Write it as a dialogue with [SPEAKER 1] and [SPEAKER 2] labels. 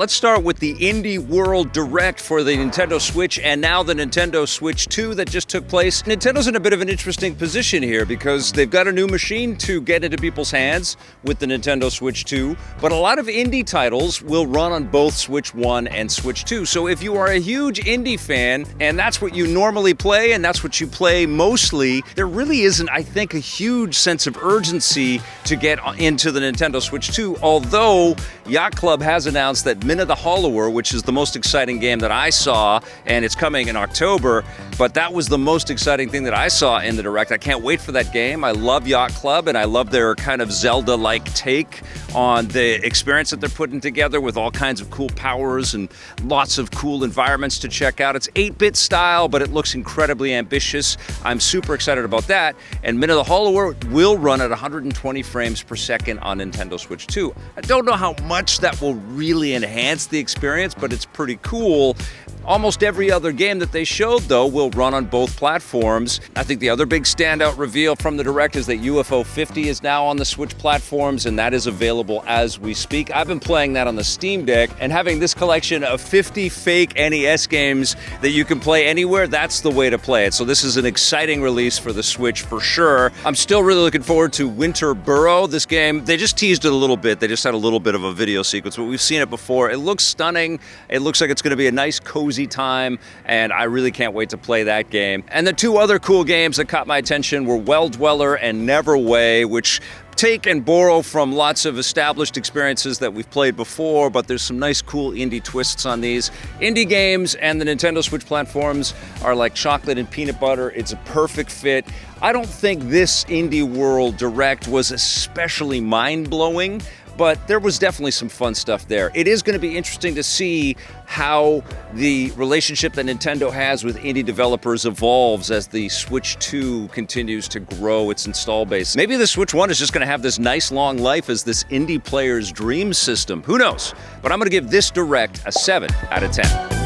[SPEAKER 1] Let's start with the Indie World Direct for the Nintendo Switch and now the Nintendo Switch 2 that just took place. Nintendo's in a bit of an interesting position here because they've got a new machine to get into people's hands with the Nintendo Switch 2, but a lot of indie titles will run on both Switch 1 and Switch 2. So if you are a huge indie fan and that's what you normally play and that's what you play mostly, there really isn't, I think, a huge sense of urgency to get into the Nintendo Switch 2, although Yacht Club has announced that Mina the Hollower, which is the most exciting game that I saw, and it's coming in October, but that was the most exciting thing that I saw in the Direct. I can't wait for that game. I love Yacht Club, and I love their kind of Zelda-like take on the experience that they're putting together with all kinds of cool powers and lots of cool environments to check out. It's 8-bit style, but it looks incredibly ambitious. I'm super excited about that, and Mina the Hollower will run at 120 frames per second on Nintendo Switch 2. I don't know how much that will really enhance the experience, but it's pretty cool. Almost every other game that they showed, though, will run on both platforms. I think the other big standout reveal from the Direct is that UFO 50 is now on the Switch platforms, and that is available as we speak. I've been playing that on the Steam Deck, and having this collection of 50 fake NES games that you can play anywhere, that's the way to play it. So this is an exciting release for the Switch for sure. I'm still really looking forward to Winter Burrow. This game, they just teased it a little bit. They just had a little bit of a video sequence, but we've seen it before. It looks stunning. It looks like it's going to be a nice, cozy time, and I really can't wait to play that game. And the two other cool games that caught my attention were Well Dweller and Neverway, which take and borrow from lots of established experiences that we've played before, but there's some nice cool indie twists on these. Indie games and the Nintendo Switch platforms are like chocolate and peanut butter. It's a perfect fit. I don't think this Indie World Direct was especially mind-blowing, but there was definitely some fun stuff there. It is going to be interesting to see how the relationship that Nintendo has with indie developers evolves as the Switch 2 continues to grow its install base. Maybe the Switch 1 is just going to have this nice long life as this indie player's dream system. Who knows? But I'm going to give this Direct a 7 out of 10.